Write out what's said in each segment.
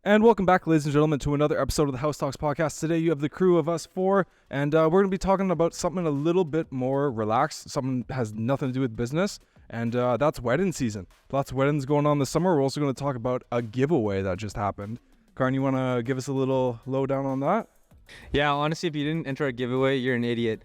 And welcome back, ladies and gentlemen, to another episode of the House Talks podcast. Today you have the crew of us four, and we're going to be talking about something a little bit more relaxed, something that has nothing to do with business, and that's wedding season. Lots of weddings going on this summer. We're also going to talk about a giveaway that just happened. Karn, you want to give us a little lowdown on that? Yeah, honestly, if you didn't enter a giveaway, you're an idiot.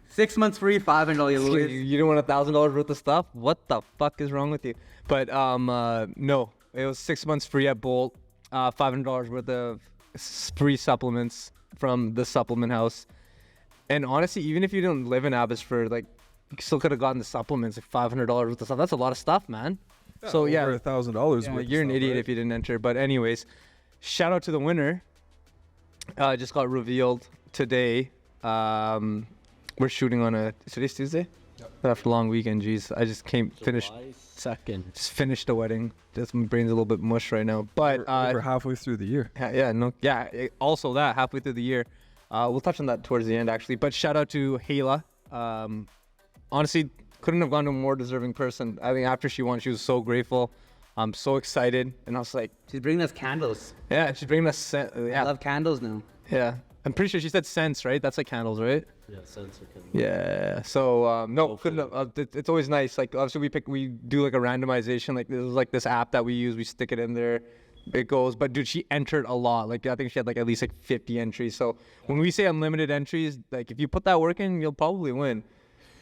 6 months free, $500 you lose. You don't want $1,000 worth of stuff? What the fuck is wrong with you? But no, it was 6 months free at Bolt, $500 worth of free supplements from the supplement house. And honestly, even if you don't live in Abbotsford, like, you still could have gotten the supplements, like $500 worth of stuff. That's a lot of stuff, man. Yeah, so yeah, over $1,000 worth. You're an stuff, idiot right? if you didn't enter. But anyways, shout out to the winner. Just got revealed today. We're shooting on today's Tuesday? Yep. After a long weekend, geez. I just finished the wedding. Just my brain's a little bit mush right now. But we're halfway through the year. Also that halfway through the year. We'll touch on that towards the end actually. But shout out to Hayla. Honestly, couldn't have gone to a more deserving person. I think after she won, she was so grateful. I'm so excited, and I was like, She's bringing us candles. yeah, she's bringing us. I love candles now. Yeah, I'm pretty sure she said scents, right? That's like candles, right? Yeah, scents are candles. Yeah. So no, couldn't have. It's always nice. Like obviously we do like a randomization. Like there's like this app that we use. We stick it in there, it goes. But dude, she entered a lot. Like I think she had like at least like 50 entries. So when we say unlimited entries, like if you put that work in, you'll probably win.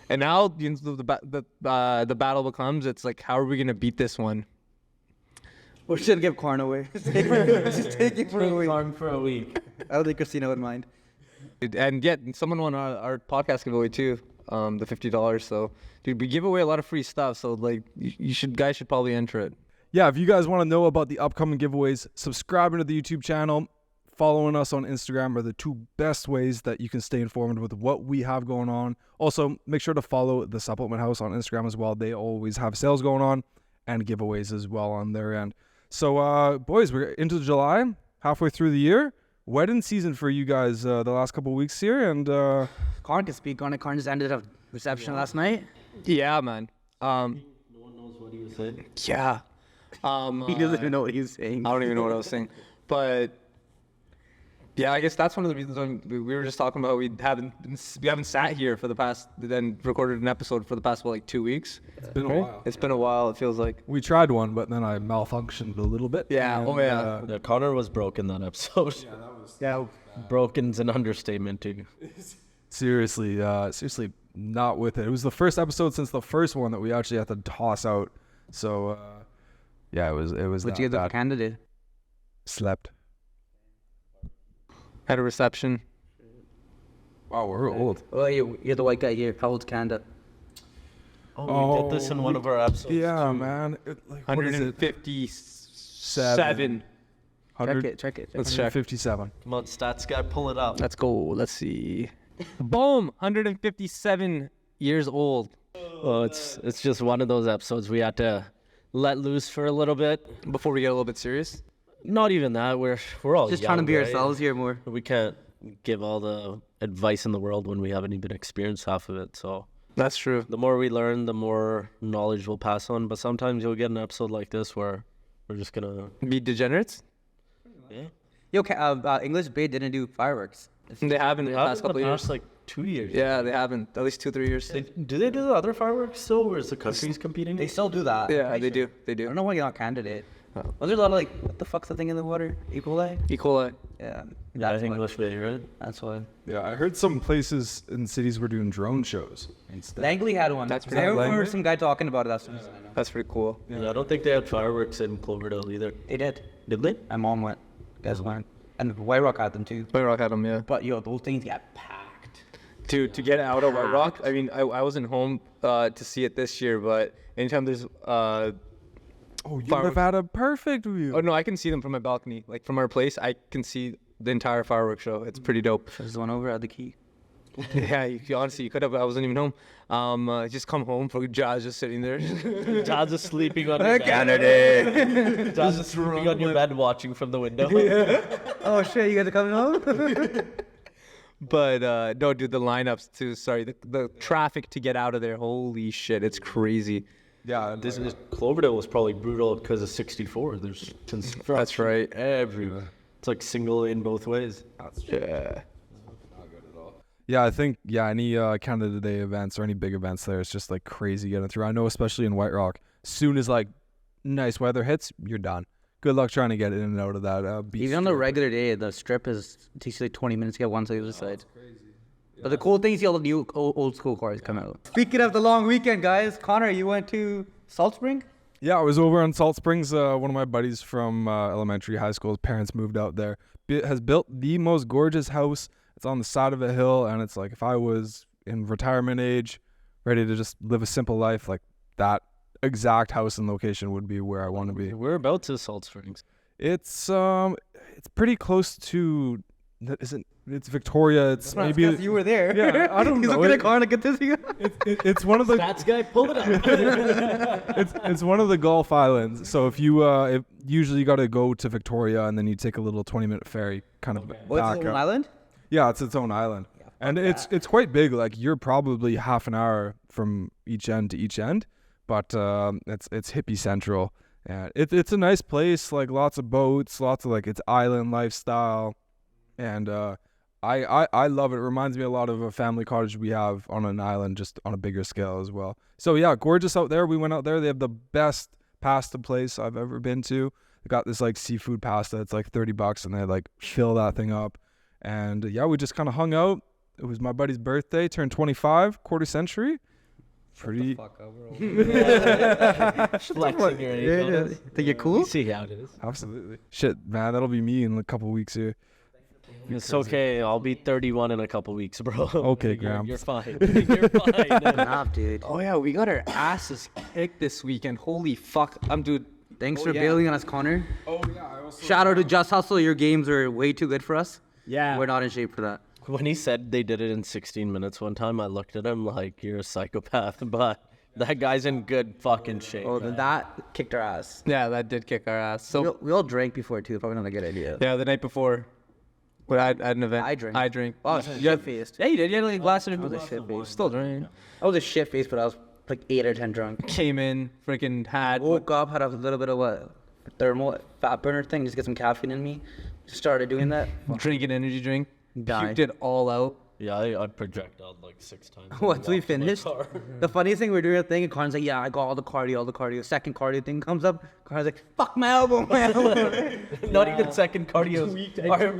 And now the battle becomes, it's like, how are we gonna beat this one? We should give corn away. Just take it for a week. Corn for a week. I don't think Christina would mind. And yet someone won our podcast giveaway too, the $50. So dude, we give away a lot of free stuff. So like guys should probably enter it. Yeah, if you guys want to know about the upcoming giveaways, subscribing to the YouTube channel, following us on Instagram are the two best ways that you can stay informed with what we have going on. Also, make sure to follow the Supplement House on Instagram as well. They always have sales going on and giveaways as well on their end. So, boys, we're into July, halfway through the year. Wedding season for you guys the last couple of weeks here, and Corn can speak on it. Corn just ended a reception last night. Yeah, man. No one knows what he was saying. Yeah. He doesn't even know what he's saying. I don't even know what I was saying, but yeah, I guess that's one of the reasons we were just talking about we haven't sat here for the past, then recorded an episode for the past 2 weeks. it's been a while. It's been a while. It feels like. We tried one, but then I malfunctioned a little bit. Yeah. And, Yeah, Connor was broken that episode. Yeah. Broken's an understatement too. seriously not with it. It was the first episode since the first one that we actually had to toss out. So, yeah, it was. What'd you get the candidate? Slept. Had a reception. Wow, we're old. Oh, you're the white guy here. How old's Canada? Oh, we did this in one of our episodes. Yeah, too. man. What is it? 157. Check it. Let's check. 157. Come on, stats guy, pull it up. Let's go. Let's see. Boom. 157 years old. Oh, it's just one of those episodes we had to let loose for a little bit. Before we get a little bit serious. Not even that. We're all Just young, trying to be right? ourselves here more. We can't give all the advice in the world when we haven't even experienced half of it. So That's true. the more we learn, the more knowledge we'll pass on. But sometimes you'll get an episode like this where we're just gonna Be degenerates? Yo, English Bay didn't do fireworks. They haven't in the past couple of years. like 2 years. Yeah, they haven't. At least 2-3 years. Do they do the other fireworks still, or is the countries competing? They still do that. Yeah, they do. They I don't do. know why you're not candidate. Oh. Was there a lot of what the fuck's the thing in the water? E. coli? E. coli. Yeah. Yeah, That's why. English Bay, right? That's why. Yeah, I heard some places in cities were doing drone shows instead. Langley had one. That's I pretty- remember Langley? some guy talking about it. That's what I know. That's pretty cool. Yeah, I don't think they had fireworks in Cloverdale either. They did. Did they? My mom went. Guys went. And White Rock had them too. White Rock had them, yeah. But yo, those things get packed. To get out of White Rock, I mean, I wasn't home to see it this year, but anytime there's Oh, you would have had a perfect view. oh no, I can see them from my balcony. Like from our place, I can see the entire fireworks show. It's pretty dope. There's one over at the key. Yeah, honestly, you could have. I wasn't even home. Just come home for Jazz just sitting there. Jazz is sleeping on your bed. Kennedy. Jazz is sleeping on your bed watching from the window. Oh shit, you guys are coming home? But no, dude, the lineups too. Sorry, the traffic to get out of there. Holy shit, it's crazy. Yeah, This is Cloverdale was probably brutal because of 64. There's construction That's right. everywhere. It's like single lane both ways. Yeah. Yeah, I think any Canada Day events or any big events there, it's just like crazy getting through. I know, especially in White Rock, soon as like nice weather hits, you're done. Good luck trying to get in and out of that beach. Even on a regular day, the strip takes you like 20 minutes to get one side to the other side. But the cool thing is, see all the new old school cars come out. Speaking of the long weekend, guys, Connor, you went to Salt Spring? Yeah, I was over in Salt Springs. One of my buddies from elementary, high school, his parents moved out there. Has built the most gorgeous house. It's on the side of a hill, and it's like if I was in retirement age, ready to just live a simple life, like that exact house and location would be where I want to be. Whereabouts is Salt Springs? It's pretty close to. It's Victoria. It's maybe you were there. Yeah, I don't He's know. looking at Connor, get this. It's one of the. Stats guy, pull it up. It's one of the Gulf Islands. So if you usually you got to go to Victoria and then you take a little 20-minute ferry kind of What's back the up. island? Yeah, it's its own island. And it's quite big. Like you're probably half an hour from each end to each end, but it's hippie central. And it's a nice place, like lots of boats, lots of like it's island lifestyle. And I love it. It reminds me a lot of a family cottage we have on an island, just on a bigger scale as well. So yeah, gorgeous out there. We went out there. They have the best pasta place I've ever been to. They got this like seafood pasta. It's like $30 and they like fill that thing up. And yeah, we just kind of hung out. It was my buddy's birthday, turned 25, quarter century. Pretty. Flexing your ego. Think you're cool? You see how it is. Absolutely. Shit, man, that'll be me in a couple weeks here. It's okay. I'll be 31 in a couple weeks, bro. Okay, Graham. You're fine. You're fine. Nah, dude. Oh yeah, we got our asses kicked this weekend. Holy fuck, dude. Thanks for bailing on us, Connor. Oh yeah. Shout out to Just Hustle. Your games are way too good for us. Yeah. We're not in shape for that. When he said they did it in 16 minutes one time, I looked at him like, you're a psychopath. But that guy's in good fucking shape. Oh, then that kicked our ass. Yeah, that did kick our ass. So We all drank before too. Probably not a good idea. yeah, the night before, I had an event. I drank. I drank. Oh, it's Yeah. shit-faced. Yeah, you did. You had like a glass of I was a shit-faced. Still drank. I was a shit face, but I was like 8 or 10 drunk. Came in, freaking had. Woke up, had a little bit of a thermal fat burner thing, just get some caffeine in me. Just started doing that. Drink an energy drink. Died. Puked it all out. Yeah, I projectile like 6 times. Once we Walked to my finished, car. the funniest thing, we're doing a thing, and Connor's like, yeah, I got all the cardio. Second cardio thing comes up, Connor's like, fuck my elbow, my elbow. Not even second cardio.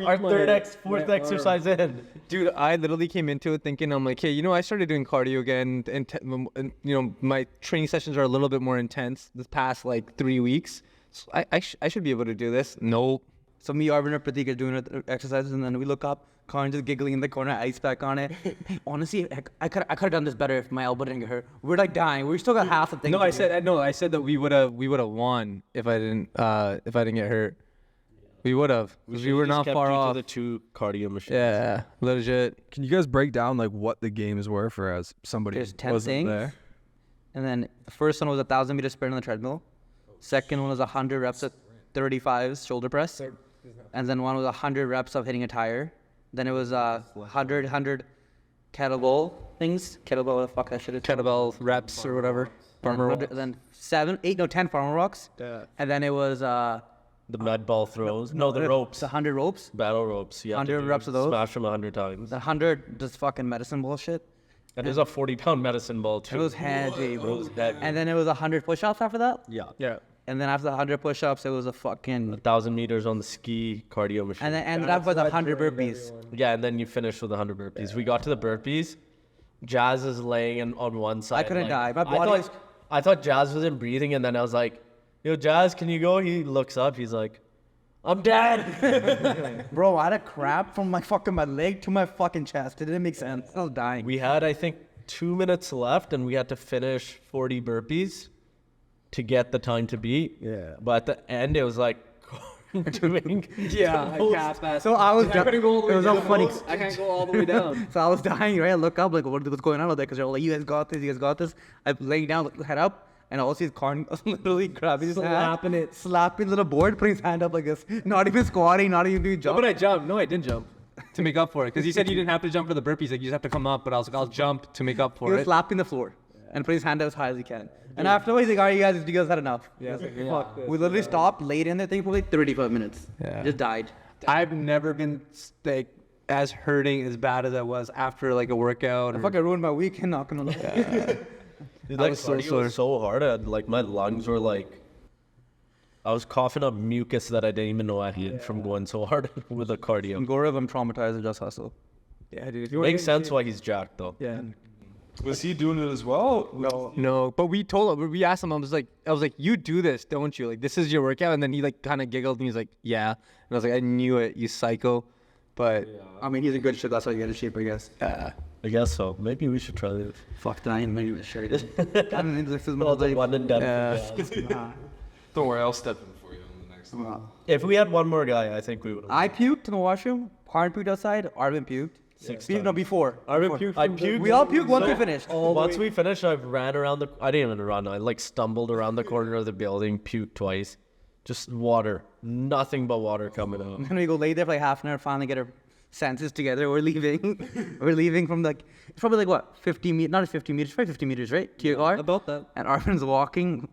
Our third fourth exercise in. Dude, I literally came into it thinking, I'm like, hey, I started doing cardio again, and my training sessions are a little bit more intense this past like 3 weeks. So I should be able to do this. Nope. So me, Arvin, and Pratik are doing exercises, and then we look up, Connor just giggling in the corner, ice pack on it. Hey, honestly, I could have done this better if my elbow didn't get hurt. We're like dying. We still got half the thing. No, to I do. said that we would have won if I didn't get hurt. We would have. We were not far off. The 2 cardio machines. Yeah, legit. Can you guys break down like what the games were for as somebody There's 10 wasn't things. there? And then the first one was a 1,000-meter sprint on the treadmill. Second one was 100 reps at 35s shoulder press. And then one was 100 reps of hitting a tire. Then it was 100 kettlebell things. Kettlebell, what the fuck I should have. Kettlebell reps or whatever. Farmer roll. Then 10 farmer rocks. Yeah. And then it was The med ball throws. No, the ropes. 100 ropes. Battle ropes. You have to 100 reps of those? Smash them 100 times. The 100 just fucking medicine bullshit. And there's a 40-pound medicine ball too. It was heavy. It was heavy. And then it was 100 push-ups after that. Yeah. Yeah. And then after the 100 push-ups, it was a fucking. 1,000 meters on the ski cardio machine. And then ended up with 100 burpees. Yeah, and then you finish with 100 burpees. We got to the burpees. Jazz is laying on one side. couldn't die. My I body thought, I thought Jazz wasn't breathing, and then I was like, yo, Jazz, can you go? He looks up. He's like, I'm dead. Bro, I had a cramp from my leg to my fucking chest. It didn't make sense. I was dying. We had, I think, 2 minutes left, and we had to finish 40 burpees to get the time to beat. Yeah. But at the end, it was like doing. So I was dying. It was all funny. I can't go all the way down. So I was dying, right? I look up, like, what's going on out there? Because they're all like, you guys got this. I'm laying down, head up, and I also see Karn literally grabbing his hand, slapping the board, putting his hand up like this. Not even squatting, not even doing jump. But I jumped. No, I didn't jump to make up for it. Because you said you didn't have to jump for the burpees. Like you just have to come up. But I was like, I'll jump to make up He for was it. slapping the floor. and put his hand as high as he can. And afterwards, he's like, all right, you guys had enough. Yeah. Fuck this. We literally stopped, laid in there, thing for like 35 minutes. Yeah. Just died. I've never been like as hurting as bad as I was after like a workout. I fucking ruined my weekend, not gonna lie. Dude, I that was so cardio sore. was so hard. Like my lungs were like, I was coughing up mucus that I didn't even know I had from going so hard with the cardio. Gaurav, I'm traumatized with Just Hustle. Yeah, dude. Makes sense why he's jacked though. Yeah. Was he doing it as well? No, but we told him, we asked him, I was like, you do this, don't you? Like, this is your workout. And then he like kind of giggled and he's like, yeah. And I was like, I knew it, you psycho. But I mean, he's in good shape. That's why you get in shape, I guess. I guess so. Maybe we should try this. Fuck that. I ain't maybe sure. I mean, this is Well, the one and done. Don't worry, I'll step in for you on the next one. If we had one more guy, I think we would. I puked in the washroom. Karn puked outside. Arvin puked. 6 No, before. Arvin puked. I puked. We all puked once we finished. Once we finished, I ran around the. I didn't even run. I like stumbled around the corner of the building, puked twice. Just water, nothing but water coming out. Then we go lay there for like half an hour, finally get our senses together. We're leaving. We're leaving from like, it's probably like what, 50 meters, not 50 meters, probably 50 meters, right? To your car? about that. And Arvin's walking,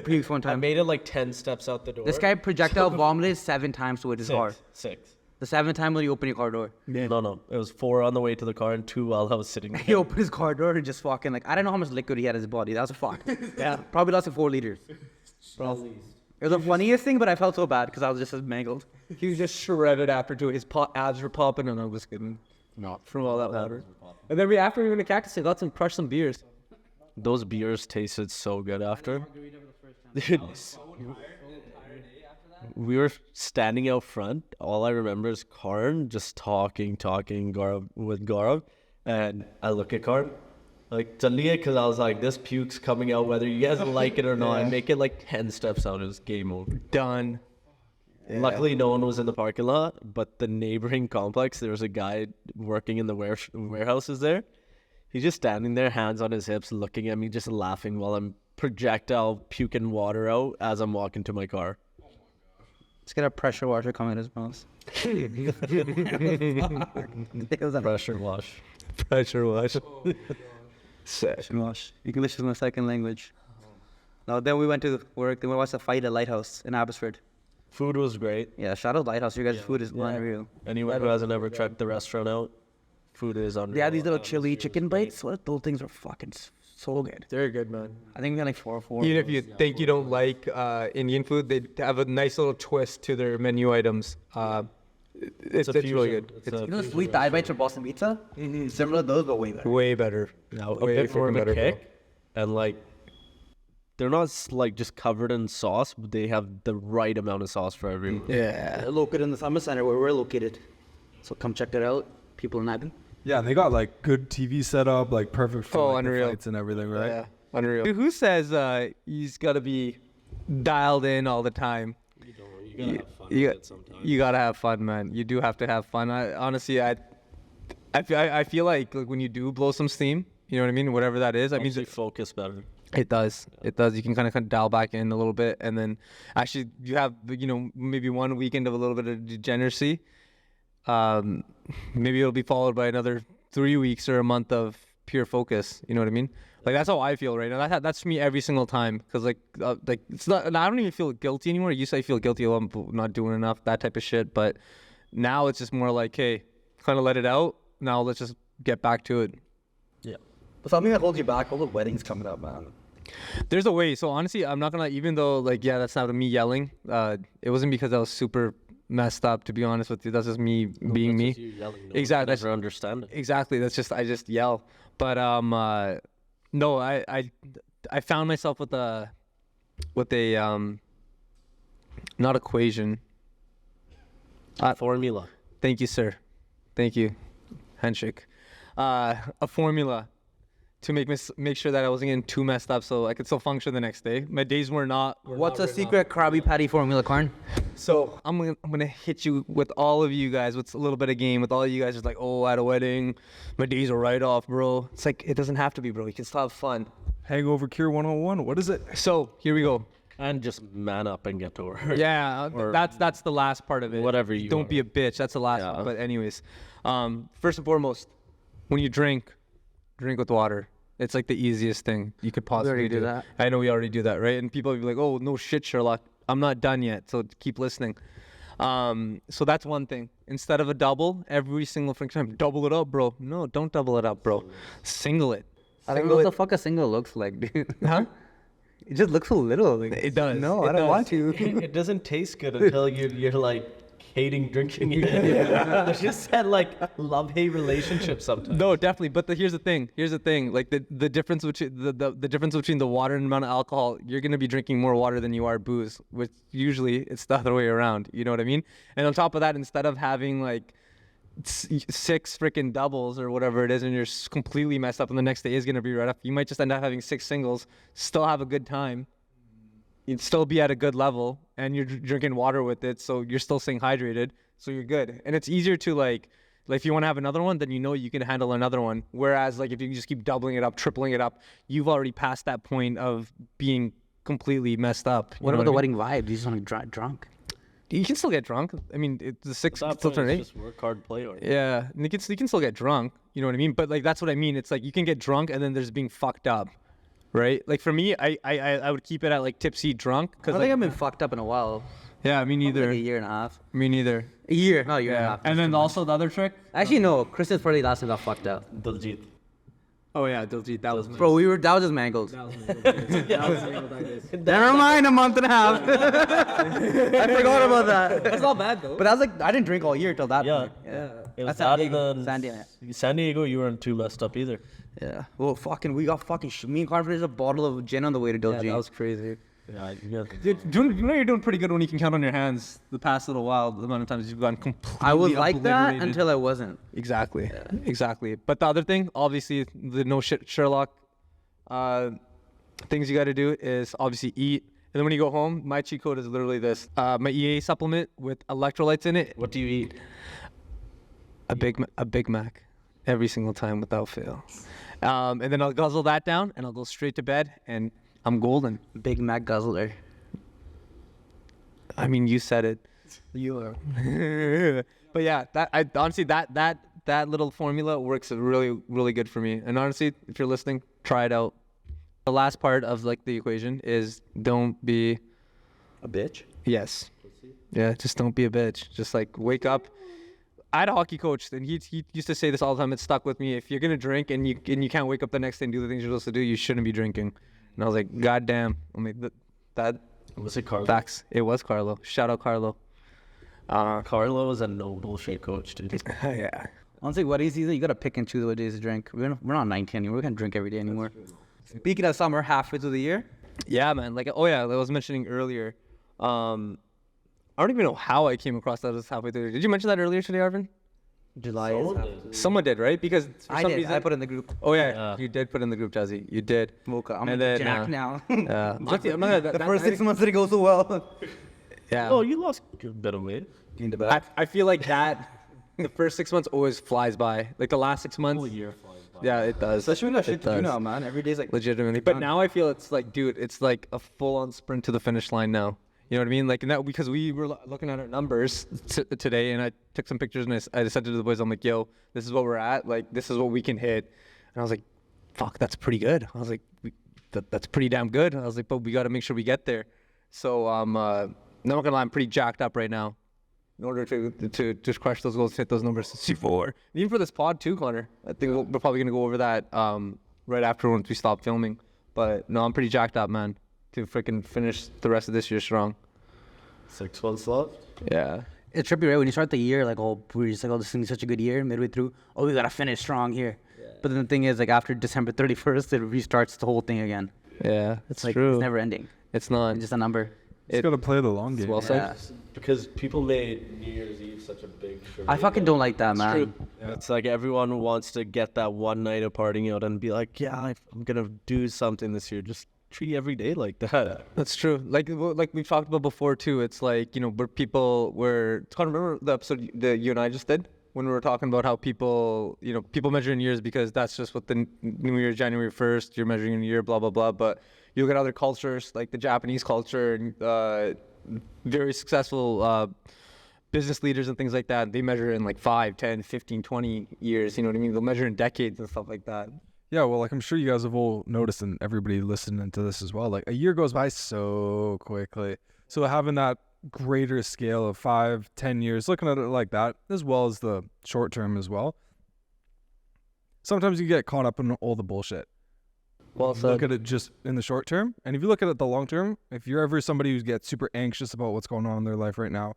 pukes one I time. made it like 10 steps out the door. This guy projectile vomited 7 times towards his car. Six. The 7th time when you open your car door. No. It was 4 on the way to the car and 2 while I was sitting there. He opened his car door and just fucking like, I don't know how much liquid he had in his body. That was fucked. Yeah. Probably lost like 4 liters. It was the funniest thing, but I felt so bad because I was just as mangled. he was just shredded after too. His abs were popping and I was getting not from all that water. And then after we went to Cactus, they got crushed some beers. Those beers tasted so good after. Dude, we were standing out front. All I remember is Karn just talking with Gaurav. And I look at Karn, like, because I was like, this puke's coming out whether you guys like it or not. I make it like 10 steps out. It was game over. Done. Luckily, no one was in the parking lot, but the neighboring complex, there was a guy working in the warehouses there. He's just standing there, hands on his hips, looking at me, just laughing while I'm projectile puking water out as I'm walking to my car. Let's get a pressure washer coming in his mouth. Pressure wash. Pressure wash. Pressure wash. English is my second language. Now then we went to work. Then we watched a fight at Lighthouse in Abbotsford. Food was great. Yeah, shout out Lighthouse. Your guys' food is unreal. Anyone who hasn't ever checked the restaurant out, food is unreal. They had these little chili chicken bites. Those things are fucking so good. They're good, man. I think we had like 4 or 4. Even if you think you don't like Indian food, they have a nice little twist to their menu items. It's really good. You know the sweet Thai bites from Boston Pizza? Similar to those, but way better. Way better. Now, a Way bit more of fucking a better, bro. kick, and like, they're not like just covered in sauce, but they have the right amount of sauce for everyone. Yeah. They're located in the Summer Center where we're located. So come check it out. People in Ivan. Yeah, and they got like good TV setup, like perfect for like, the unreal. fights and everything, right? Yeah. Unreal. Dude, who says he's got to be dialed in all the time? You gotta have fun You, with it sometimes. you gotta have fun, man. You do have to have fun. Honestly, I feel like when you do blow some steam, you know what I mean? Whatever that is, I mean, Helps you focus better. it does. It does. You can kind of dial back in a little bit, and then actually you have maybe one weekend of a little bit of degeneracy. Maybe it'll be followed by another 3 weeks or a month of pure focus. You know what I mean? Like that's how I feel right now. That's me every single time. Cause like it's not. And I don't even feel guilty anymore. I used to feel guilty. Oh, I'm not doing enough. That type of shit. But now it's just more like, hey, kind of let it out. Now let's just get back to it. Yeah. But something that holds you back, all the weddings coming up, man. There's a way. So honestly, I'm not gonna. Even though that's not me yelling. It wasn't because I was super messed up. To be honest with you, that's just me being me. Exactly. Never understand it. Exactly. That's just I just yell. But no, I found myself with a not equation. Formula. Thank you, sir. Thank you. Handshake. A formula to make sure that I wasn't getting too messed up, so I could still function the next day. My days were not. What's a secret Krabby Patty formula, Karn? So I'm gonna hit you with all of you guys with a little bit of game. With all of you guys, just like, oh, at a wedding, my days are right off, bro. It's like it doesn't have to be, bro. You can still have fun. Hangover Cure 101. What is it? So here we go. And just man up and get to work. Yeah, Or that's the last part of it. whatever you Don't are. be a bitch. That's the last one. But anyways, first and foremost, when you drink with water. It's like the easiest thing you could possibly already do that. I know we already do that, right? And people will be like, oh, no shit, Sherlock. I'm not done yet, so keep listening. So that's one thing. Instead of a double, every single freaking time, double it up, bro. No, don't double it up, bro. Single it. I don't know what the fuck a single looks like, dude. Huh? It just looks so little. Like, It does. No, It I don't does. want to. It doesn't taste good until you're like hating drinking it. It's just that like love-hate relationship sometimes. No, definitely. But here's the thing. Here's the thing. Like the difference between the difference between the water and the amount of alcohol. You're gonna be drinking more water than you are booze, which usually it's the other way around. You know what I mean? And on top of that, instead of having like 6 freaking doubles or whatever it is, and you're completely messed up, and the next day is gonna be right up, you might just end up having 6 singles, still have a good time. You'd still be at a good level, and you're drinking water with it, so you're still staying hydrated, so you're good. And it's easier to like if you want to have another one, then you know you can handle another one. Whereas like if you just keep doubling it up, tripling it up, you've already passed that point of being completely messed up. What about the wedding vibe? You just want to get drunk? You can still get drunk. I mean, the 6 At that still point, turn 8. it's just work hard, play hard. Yeah, and you can still get drunk. You know what I mean? But like that's what I mean. It's like you can get drunk, and then there's being fucked up, right? Like for me, I would keep it at like tipsy drunk I because don't think I've been fucked up in a while. yeah, me neither. Like a year and a half. Me neither. A year, not a year and a half. And then also the other trick. Actually, no. Christmas party last time I got fucked up. Diljit. Oh yeah, Diljit, that was Bro, that was just mangled. Never mind, a month and a half. I forgot about that. That's not bad though. But that was like, I didn't drink all year till that Yeah. point. Yeah. It was That's San that Diego. and San Diego. San Diego, you weren't too messed up either. Yeah. Well, we got fucking, me and Carter finished a bottle of gin on the way to Diljit. that was crazy. Yeah, you got Dude, you know you're doing pretty good when you can count on your hands the past little while, the amount of times you've gotten completely I was like that obliterated. until I wasn't. Exactly. Exactly. But the other thing, obviously, the no shit Sherlock things you got to do is obviously eat. And then when you go home, my cheat code is literally this: my EA supplement with electrolytes in it. What do you eat? A Big Mac, every single time without fail. And then I'll guzzle that down, and I'll go straight to bed, and I'm golden. Big Mac guzzler. I mean, you said it. You are. But yeah, honestly that little formula works really, really good for me. And honestly, if you're listening, try it out. The last part of like the equation is don't be A bitch? yes. Yeah, just don't be a bitch. Just like wake up. I had a hockey coach, and he used to say this all the time. It stuck with me. If you're gonna drink and you can't wake up the next day and do the things you're supposed to do, you shouldn't be drinking. And I was like, God damn. I mean, that Was it Carlo? facts. It was Carlo. Shout out Carlo. Carlo was a no bullshit coach, dude. Yeah. Honestly, wedding season, you gotta pick and choose what days to drink. We're not 19 anymore. We can't drink every day anymore. Speaking of summer, halfway through the year, Yeah, man. Like, oh yeah, like I was mentioning earlier. I don't even know how I came across that as halfway through. Did you mention that earlier today, Arvin? July is. Someone did, right? Because for I some did. reason, I put it in the group. Oh yeah, Yeah. you did put in the group, Jazzy. You did. Mocha. I'm And gonna then, jack now. Jazzy, I'm not gonna. The first 6 months didn't go so well. Yeah. Oh, you lost a bit of weight. I feel like that. The first 6 months always flies by. Like the last 6 months. Whole year flies by. Yeah, it does. Especially when I It shit to do does. now, man. Every day's like Legitimately. But now I feel it's like, dude, it's like a full-on sprint to the finish line now. You know what I mean? Like that, because we were looking at our numbers today, and I took some pictures, and I said to the boys, I'm like, yo, this is what we're at. Like, this is what we can hit. And I was like, fuck, that's pretty good. I was like, that's pretty damn good. I was like, but we got to make sure we get there. So not gonna lie, I'm pretty jacked up right now. In order to just crush those goals, hit those numbers. C4. Even for this pod too, Connor. I think we're probably gonna go over that right after once we stop filming. But no, I'm pretty jacked up, man, to freaking finish the rest of this year strong. 6 months left. Yeah. it's trippy, right? When you start the year, like, oh, we're just like, oh, this thing's such a good year. Midway through, oh, we gotta finish strong here. Yeah. But then the thing is, like, after December 31st, it restarts the whole thing again. Yeah, It's like it's never ending. It's not. It's just a number. Just gotta play the long game. well said. Yeah. Because people made New Year's Eve such a big show. I fucking don't like that, man. It's like everyone wants to get that one night of partying out and be like, yeah, I'm gonna do something this year. Just treat every day like that. That's true. Like we've talked about before too. It's like, you know, where people were. Can't remember the episode that you and I just did when we were talking about how people, you know, people measure in years because that's just what the New Year, January 1st, you're measuring in a year, blah blah blah. But you look at other cultures like the Japanese culture and very successful business leaders and things like that. They measure in like 5, 10, 15, 20 years. You know what I mean? They'll measure in decades and stuff like that. Yeah, well, like I'm sure you guys have all noticed, and everybody listening to this as well. Like a year goes by so quickly. So having that greater scale of 5-10 years, looking at it like that, as well as the short term as well. Sometimes you get caught up in all the bullshit. Well You look at it just in the short term, and if you look at it the long term, if you're ever somebody who gets super anxious about what's going on in their life right now,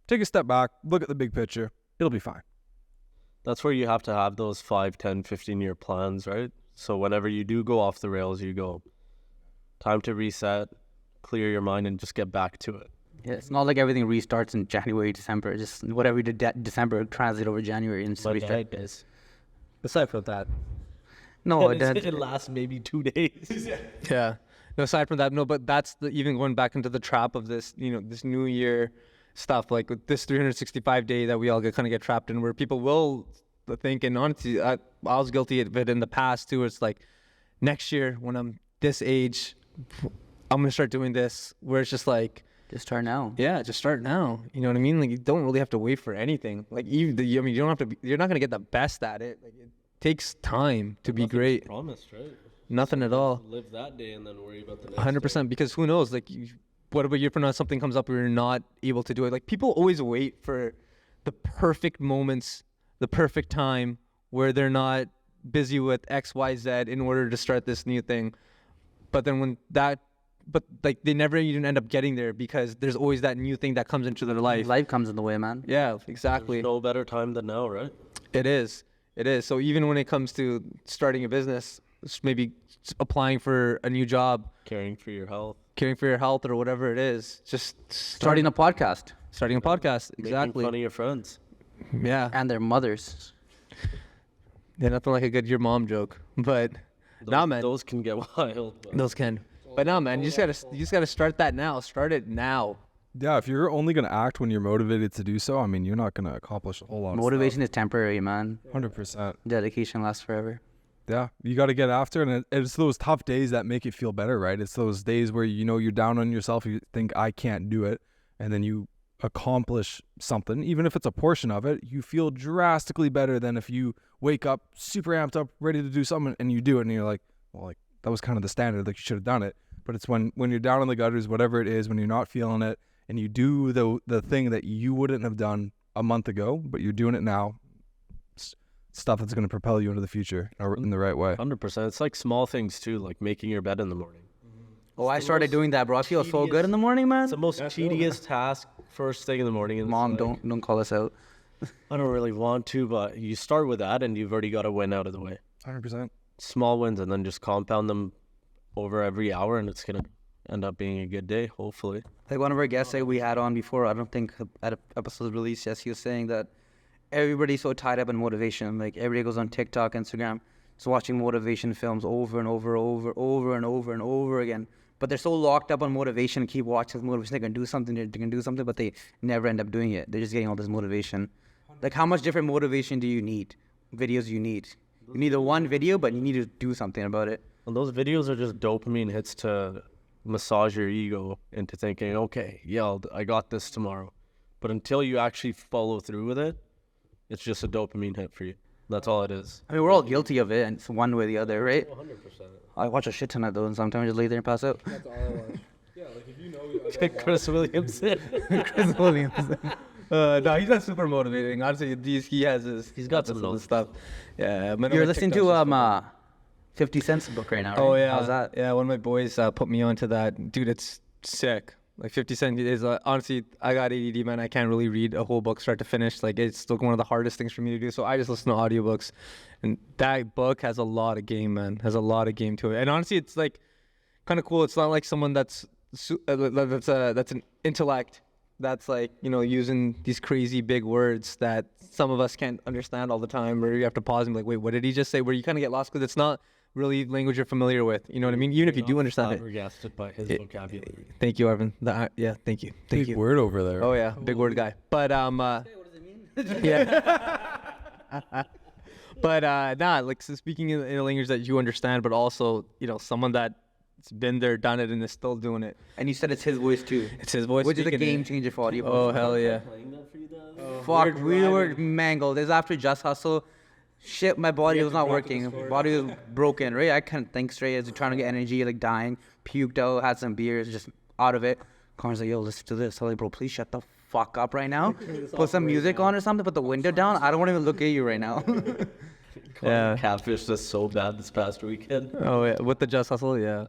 take a step back, look at the big picture. It'll be fine. That's where you have to have those 5, 10, 15-year plans, right? So whenever you do go off the rails, you go, time to reset, clear your mind, and just get back to it. Yeah, it's not like everything restarts in January, December. Just whatever you did December, translate over January and just But restart. that is. Aside from that, No, It lasts maybe 2 days. yeah. No, aside from that, no. But that's even going back into the trap of this, this New Year stuff, like with this 365 day that we all kind of get trapped in, where people will think, and honestly, I was guilty of it in the past too. It's like next year when I'm this age, I'm gonna start doing this. Where it's just like, just start now. yeah, just start now. You know what I mean? Like you don't really have to wait for anything. Like you don't have to. You're not gonna get the best at it. Like it takes time to be great. Promised, right? Nothing at all. Live that day and then worry about the next 100%, because who knows, like what about a year from now something comes up where you're not able to do it. Like people always wait for the perfect moments, the perfect time where they're not busy with XYZ in order to start this new thing. But then like they never even end up getting there because there's always that new thing that comes into their life. Life comes in the way, man. Yeah, exactly. There's no better time than now, right? It is. So even when it comes to starting a business, maybe applying for a new job, Caring for your health. or whatever it is, just Starting a podcast. starting a podcast. Making Exactly. fun of your friends. Yeah. And their mothers. Yeah, nothing like a good your mom joke. But nah, man, Those can get wild. But those can. But nah, man, you just gotta start that now. Start it now. Yeah, if you're only gonna act when you're motivated to do so, I mean, you're not gonna accomplish a whole lot. Motivation is temporary, man. 100%. Dedication lasts forever. Yeah, you got to get after it, and it's those tough days that make it feel better, right? It's those days where you're down on yourself, you think I can't do it, and then you accomplish something, even if it's a portion of it, you feel drastically better than if you wake up super amped up, ready to do something, and you do it, and you're like, well, like that was kind of the standard, like you should have done it. But it's when you're down in the gutters, whatever it is, when you're not feeling it, and you do the thing that you wouldn't have done a month ago, but you're doing it now. Stuff that's going to propel you into the future in the right way. 100%. It's like small things too, like making your bed in the morning. Oh, I started doing that, bro. I feel so good in the morning, man. It's the most tedious task first thing in the morning. And it's Mom, like, don't call us out. I don't really want to, but you start with that and you've already got a win out of the way. 100%. Small wins and then just compound them over every hour and it's going to end up being a good day, hopefully. Like one of our guests that we had on before, I don't think at an episode release, yes, he was saying that everybody's so tied up in motivation. Like everybody goes on TikTok, Instagram, just watching motivation films over and over again. But they're so locked up on motivation, keep watching motivation. They can do something, but they never end up doing it. They're just getting all this motivation. Like how much different motivation do you need? Videos you need. You need the one video, but you need to do something about it. And those videos are just dopamine hits to massage your ego into thinking, okay, yeah, I got this tomorrow. But until you actually follow through with it, it's just a dopamine hit for you. That's all it is. I mean, we're all guilty of it, and it's one way or the other, right? 100%. I watch a shit ton of those, and sometimes I just lay there and pass out. That's all I watch. Yeah, like if you know. Chris Williamson. Chris Williams. No, he's not super motivating. Honestly, he has his. He's got some episodes and notes. stuff. Yeah, You're listening to 50 Cent's book right now, right? Oh yeah, How's that? Yeah, one of my boys put me onto that. Dude, it's sick. Like 50 Cent is honestly, I got ADD, man. I can't really read a whole book start to finish. Like it's still one of the hardest things for me to do. So I just listen to audiobooks, and that book has a lot of game, man. Has a lot of game to it. And honestly, it's like kind of cool. It's not like someone that's an intellect that's like using these crazy big words that some of us can't understand all the time, or you have to pause and be like, wait, what did he just say? Where you kind of get lost because it's not really language you're familiar with. You know what I mean? Even if you do understand it. Flabbergasted by his vocabulary. Thank you, Arvin. Yeah, thank you. Thank Big you. word over there. Oh yeah, big word guy. But What does it mean? yeah. But nah, like so speaking in a language that you understand, but also someone that's been there, done it, and is still doing it. And you said it's his voice too, It's his voice. which is a speaking it. game changer for audio. Oh hell yeah. Fuck, we were mangled. This is after Just Hustle. shit, my body was not working. My body was broken, right? I couldn't think straight. I was trying to get energy, like dying. Puked out, had some beers, just out of it. Connor's like, yo, listen to this. I'm like, bro, please shut the fuck up right now. Put some music on or something. Put the window down. I don't want to even look at you right now. Yeah. Catfish was so bad this past weekend. Oh yeah, with the Just Hustle, yeah.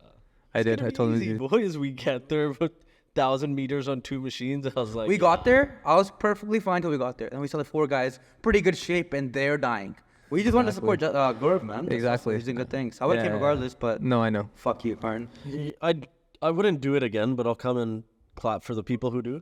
I did. I told Easy, him. boys. We get there about 1,000 meters on 2 machines. I was like, We got there. I was perfectly fine till we got there. And we saw the 4 guys, pretty good shape, and they're dying. We just wanted to support Gaurav, man. Exactly. He's doing good things. I would have came regardless, but No, I know. fuck you, Karn. I wouldn't do it again, but I'll come and clap for the people who do.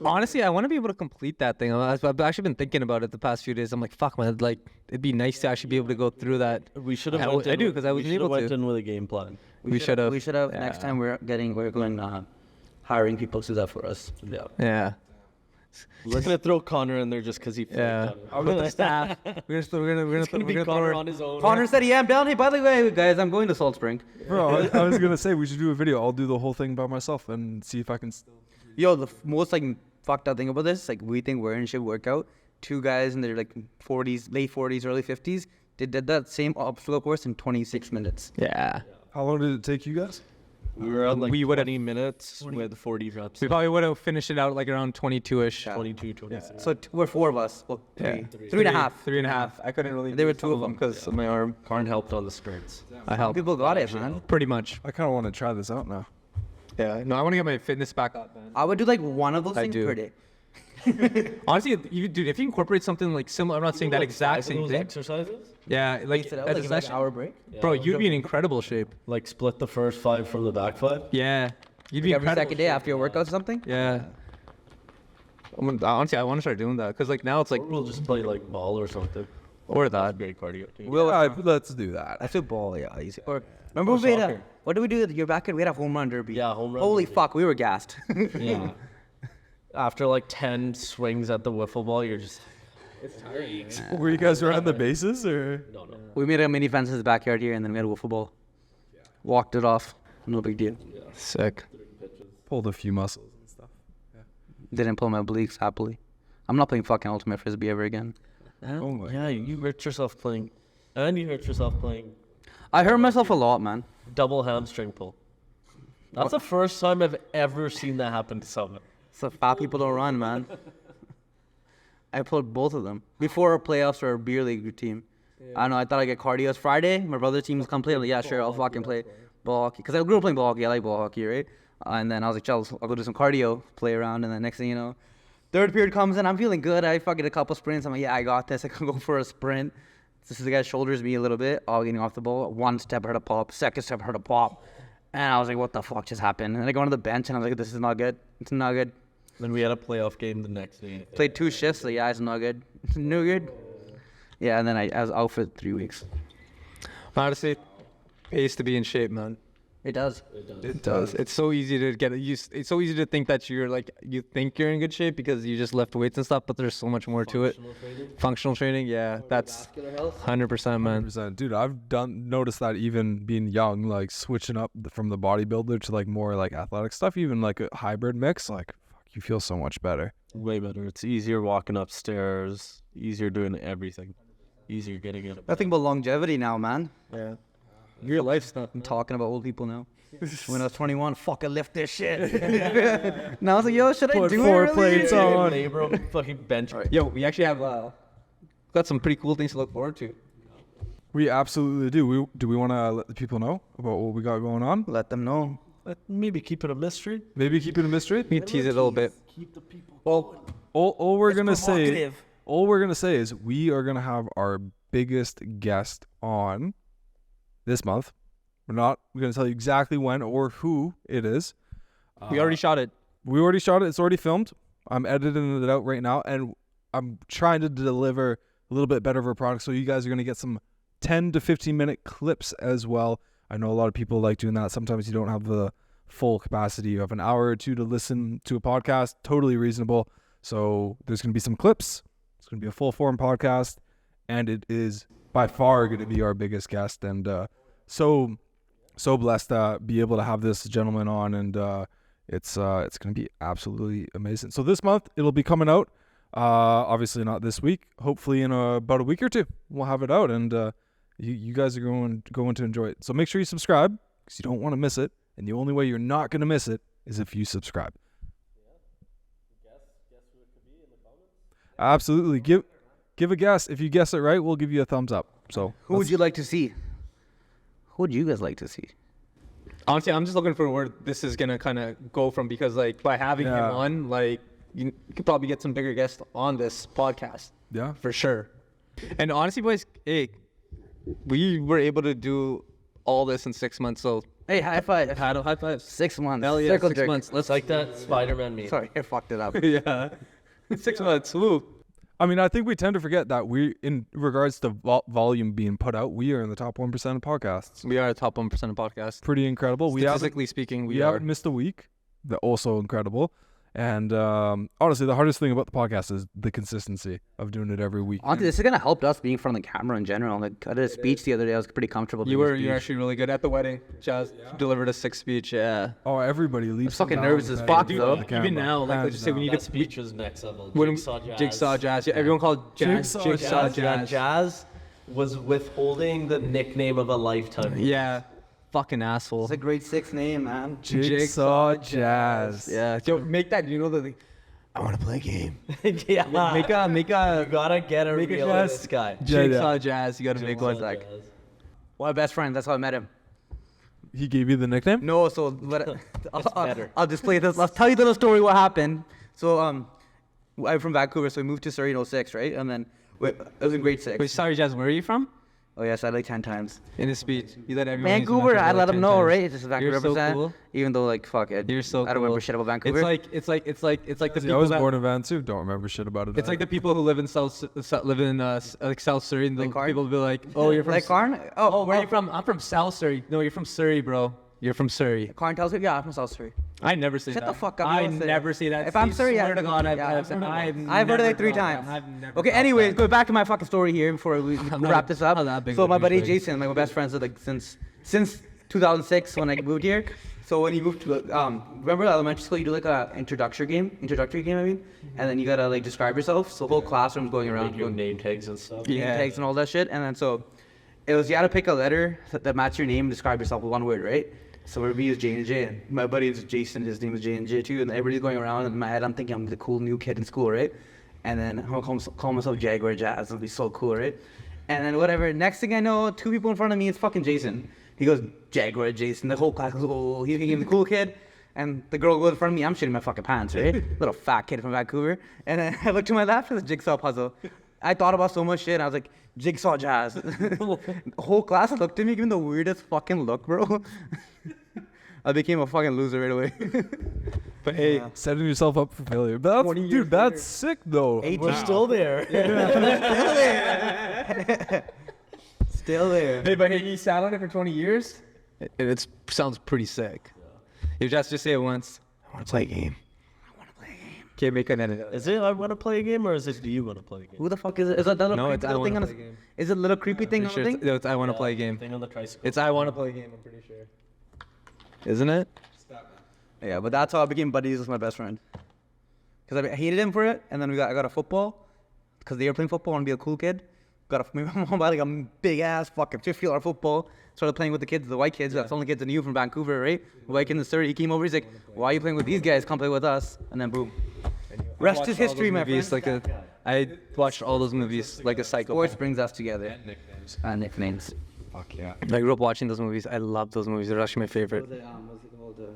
Honestly, I want to be able to complete that thing. I've actually been thinking about it the past few days. I'm like, fuck, man. Like, it'd be nice to actually be able to go through that. We should have. I do, 'cause I wasn't able went to. in with a game plan. We should have. We should have. Next time we're going hiring people to do that for us. Yeah. Yeah. We're gonna throw Connor in there just because he. Yeah. With the staff. We're gonna Be Connor on his own. Connor said, yeah, I'm down. Hey, by the way, guys, I'm going to Salt Spring. Bro, I was gonna say we should do a video. I'll do the whole thing by myself and see if I can still. Yo, the most like fucked up thing about this, like we think we're in shape workout. 2 guys in their like 40s, late 40s, early 50s, they did that same obstacle course in 26 minutes. Yeah. How long did it take you guys? We were on like We would've- 20 minutes with 40 reps. We probably would have finished it out like around 22-ish. 22, 26. So we're 4 of us. Well, Yeah. 3.5. 3.5. I couldn't really. There were 2 of them because of my arm. Karn helped on the sprints. I helped. people got it, man. Pretty much. I kind of want to try this out now. Yeah. No, I want to get my fitness back up, man. I would do like one of those I things do. per day. Honestly, dude, if you incorporate something like similar, I'm not saying that exact same those thing. exercises. Yeah, like Sit out, as like, a give it, like, session, an hour break. bro, you'd be in incredible shape. Like split the first 5 from the back 5. Yeah, you'd be Every incredible. second day after your workout or something. Yeah. Honestly, I want to start doing that because like now it's like We'll just play like ball or something. or that. Great cardio. Too. Let's do that. I feel ball, yeah, easy. Or remember we had a, what did we do? You're back in. We had a home run derby. Yeah, home run Holy derby. fuck, we were gassed. Yeah. After like 10 swings at the wiffle ball, you're just. Were you guys around the bases or? No. We made a mini fence in the backyard here, and then we had a wiffle ball. Walked it off. No big deal. Sick. Pulled a few muscles and stuff. Didn't pull my obliques happily. I'm not playing fucking ultimate frisbee ever again. Oh my Yeah, you hurt yourself playing. And you hurt yourself playing I hurt myself a lot, man. double hamstring pull. That's the first time I've ever seen that happen to someone. So fat people don't run, man. I pulled both of them before our playoffs or our beer league team. I don't know. I thought I'd get cardio. It's Friday. My brother's team was complete. I'm like, yeah, sure, I'll fucking play ball hockey because I grew up playing ball hockey. I like ball hockey, right? And then I was like, Charles, I'll go do some cardio, play around, and then next thing you know, third period comes in. I'm feeling good. I fucking did a couple sprints. I'm like, yeah, I got this. I can go for a sprint. This is the guy shoulders me a little bit, all getting off the ball. One step, I heard a pop. Second step, I heard a pop. And I was like, what the fuck just happened? And I go on the bench, and I was like, this is not good. It's not good. Then we had a playoff game the next day. Played 2 shifts. Like, yeah, it's not good. It's no good. Yeah, and then I was out for 3 weeks. Honestly, pays to be in shape, man. It does. It does. It's so easy to get used. It's so easy to think that you're like you think you're in good shape because you just lift weights and stuff, but there's so much more to it. Functional training, yeah, that's 100%, man. 100%. Dude, I've noticed that even being young, like switching up from the bodybuilder to like more like athletic stuff, even like a hybrid mix, like fuck, you feel so much better. Way better. It's easier walking upstairs, easier doing everything, easier getting it. I think about longevity now, man. Yeah. Your life's not. I'm talking about old people now. When I was 21, fuck, I lift this shit. Now I was like, yo, should I Put do 4 it? Really? plates on. Labor, fucking bench. Yo, we actually have got some pretty cool things to look forward to. We absolutely do. Do we want to let the people know about what we got going on? Let them know. Maybe keep it a mystery. Maybe keep it a mystery. We can tease it a little bit. Keep the people. Well, All we're gonna say, provocative. all we're gonna say is we are gonna have our biggest guest on this month. We're not gonna tell you exactly when or who it is. we already shot it. We already shot it. It's already filmed. I'm editing it out right now, and I'm trying to deliver a little bit better of a product. So you guys are gonna get some 10 to 15 minute clips as well. I know a lot of people like doing that. Sometimes you don't have the full capacity of an hour or two to listen to a podcast. Totally reasonable. So there's going to be some clips. It's going to be a full form podcast, and it is by far going to be our biggest guest. And so blessed to be able to have this gentleman on, and it's going to be absolutely amazing. So this month it'll be coming out. Obviously not this week. Hopefully in about a week or two, we'll have it out, and you guys are going to enjoy it. So make sure you subscribe because you don't want to miss it. And the only way you're not going to miss it is if you subscribe. Absolutely. Give a guess. If you guess it right, we'll give you a thumbs up. So Who would you like to see? Who would you guys like to see? Honestly, I'm just looking for where this is gonna kind of go from, because like by having him on, like you could probably get some bigger guests on this podcast. Yeah, for sure. And honestly, boys, hey, we were able to do all this in 6 months. So Hey, high five. paddle, high fives. 6 months. Hell yeah, Circle 6 jerk. months. Let's like that Spider-Man meme. Sorry, I fucked it up. Yeah, 6 months. Woo. I mean, I think we tend to forget that we, in regards to volume being put out, we are in the top 1% of podcasts. We are a top 1% of podcasts. Pretty incredible. Statistically speaking, we are. haven't missed a week. They're also incredible. And honestly, the hardest thing about the podcast is the consistency of doing it every week. Honestly, this is gonna help us being in front of the camera in general. Like I did a speech the other day. I was pretty comfortable. You doing a were speech. you're actually really good at the wedding. Jazz delivered a 6 speech. Yeah. Oh, everybody leaves. fucking nervous as fuck, though. Even now, like let's just say we need That to speech was next level. Jigsaw Jazz. Yeah, everyone called Jigsaw Jazz. Jazz was withholding the nickname of a lifetime. Yeah. Fucking asshole. It's a grade 6 name, man. Jigsaw Jazz. Yeah. Yo, make that. You know the. I want to play a game. Yeah. Make a. You gotta get a Make a reel jazz. of this guy. Jigsaw Jazz. You gotta make one. Jazz. Well, my best friend. That's how I met him. He gave you the nickname? No, so but better. I'll display this. I'll tell you the little story. What happened? So I'm from Vancouver, so we moved to Surrey in 06, right? And then it was in grade 6. Wait, sorry, Jazz. Where are you from? Oh yeah, so I like 10 times. In his speech, you let everyone. use Vancouver, Vancouver I let like them 10 know, times. right? It's just Vancouver You're so represent. cool. Even though like fuck it, You're so cool. I don't remember shit about Vancouver. It's like the See, people I was that, born in Vancouver. Don't remember shit about it. It's like the people who live in like South Surrey, and the Carn? people will be like, "Oh, you're from like Karn. Oh, where are you from? I'm from South Surrey. No, you're from Surrey, bro. You're from Surrey. Karn tells me, yeah, I'm from South Surrey. I never say Shut that. the fuck up. I you don't say never it. say that. If I'm Surrey, swear to God, I've I've heard never it like 3 thought that. times. I've never Okay, thought anyways, that. go back to my fucking story here before we not- wrap this up. not that big So of a my buddy douchebag. Jason, like my best friends, like since 2006 when I moved here. So when he moved to remember elementary school, you do like a introductory game, I mean, and then you gotta like describe yourself. So the whole classroom's going around Your doing name tags and stuff. name tags and all that shit. And then so it was you had to pick a letter that matched your name and describe yourself with one word, right? So for me is J and J, and my buddy is Jason. His name is J and J too, and everybody's going around. And in my head, I'm thinking I'm the cool new kid in school, right? And then I'm gonna call myself Jaguar Jazz. It'll be so cool, right? And then whatever. Next thing I know, 2 people in front of me is fucking Jason. He goes Jaguar Jason. The whole class goes, oh, he became the cool kid. And the girl goes in front of me. I'm shitting my fucking pants, right? Little fat kid from Vancouver. And then I look to my left, it's a jigsaw puzzle. I thought about so much shit. And I was like, Jigsaw Jazz. The whole class looked at me, giving the weirdest fucking look, bro. I became a fucking loser right away. But hey, setting yourself up for failure. But that's, 20 years dude, that's sick though. 18. We're still there. Still there. hey, but hey, you sat on it for 20 years. It sounds pretty sick. You just say it once. I want to play a game. Can't make an edit. Is it I want to play a game or is it do you want to play a game? Who the fuck is it? Is that little No, it's creepy I little thing wanna on play a game. Is it a little creepy thing on the Sure, thing? it's I want to play a game. Thing on the tricycle. It's I want to play a game. I'm pretty sure. Isn't it? Yeah, but that's how I became buddies with my best friend. Because I hated him for it, and then I got a football. Because they were playing football, I want to be a cool kid. Got my mom bought like a big ass fucking $50 football. Started playing with the kids, the white kids. That's the only kids I knew from Vancouver, right? The white kid in Surrey. He came over. He's like, "Why are you playing with these guys? Come play with us." And then boom. Rest is history, my friend. I watched all those movies like a Sports psychopath. brings us together. And nicknames. Fuck yeah. I grew up watching those movies. I love those movies. They're actually my favorite.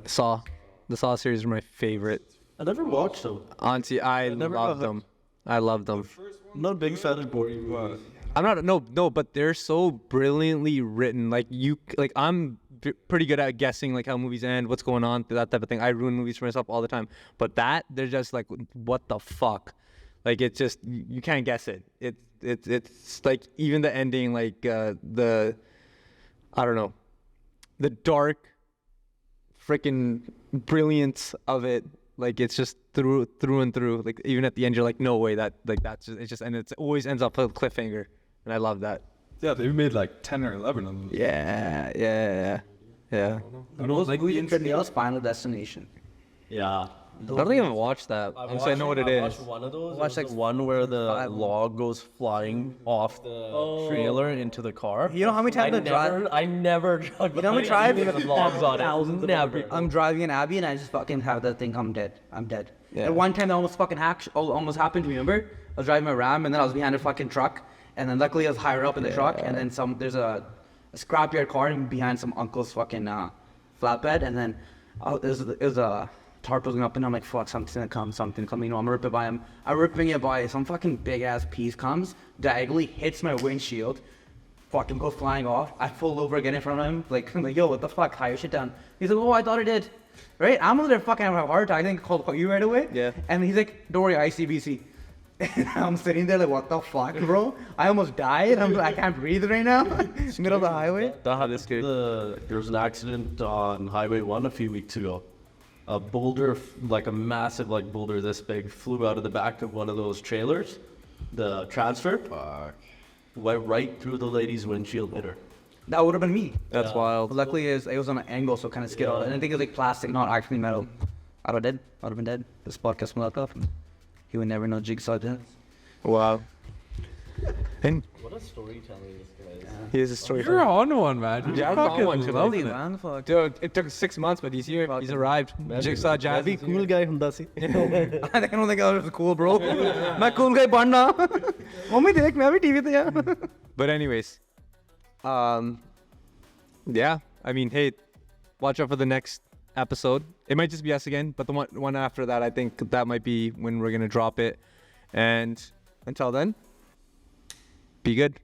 Saw. The Saw series are my favorite. I never watched them. Honestly, I never love have it. them. I love them. I'm not a big fan of boring movies. I'm not no, but they're so brilliantly written. I'm pretty good at guessing like how movies end, what's going on, that type of thing. I ruin movies for myself all the time. But they're just like, what the fuck? Like it's just you can't guess it. It's like even the ending, like I don't know, the dark, freaking brilliance of it. Like it's just through and through. Like even at the end, you're like, no way, that's just and it always ends up with a cliffhanger, and I love that. Yeah, they've made like 10 or 11 of them. Yeah. I don't like Who introduced Final Destination? Yeah. I don't even watch that. I know what it I is. watched one of those. Watched, It was the one where the log goes flying off the trailer into the car. You know how many times I never drug. You know how many times the logs on it. Never. I'm driving in Abbey and I just fucking have that thing. I'm dead. Yeah. And one time that almost fucking almost happened to me. Remember? I was driving my Ram and then I was behind a fucking truck, and then luckily I was higher up in the truck, and then there's a scrapyard car behind some uncle's fucking flatbed, and then there's a tarp was going up, and I'm like, fuck, something's gonna come, you know, I'm ripping by him. I'm ripping it by, some fucking big ass piece comes, diagonally hits my windshield, fucking goes flying off. I pull over again in front of him, like, I'm like, yo, what the fuck, tie your shit down. He's like, oh, I thought it did. Right? I'm over there fucking having a heart attack. I think I called you right away. Yeah. And he's like, don't worry, ICBC. And I'm sitting there like, what the fuck, bro? I almost died. I can't breathe right now. Middle of the highway. There was an accident on Highway 1 a few weeks ago. A boulder, like a massive boulder this big, flew out of the back of one of those trailers. The transfer went right through the lady's windshield, hit her. That would have been me. That's wild. But luckily, it was on an angle, so kind of skid out. And I think it was like plastic, not actually metal. I would have been dead. This podcast will not up. He would never know Jigsaw did. Wow. And What a storyteller this guy is. here's a story. You're on one, man. Yeah, I'm You're on fucking one today. loving it. Man, fuck. Dude, it took 6 months, but he's here. He's arrived. Jigsaw Jazzy. cool guy ਹੁੰਦਾ ਸੀ I don't think I was cool, bro. मैं cool guy बनना. Mummy देख मैं भी TV पे यार. But anyways, yeah. I mean, hey, watch out for the next episode. It might just be us again, but the one after that, I think that might be when we're gonna drop it. And until then, be good.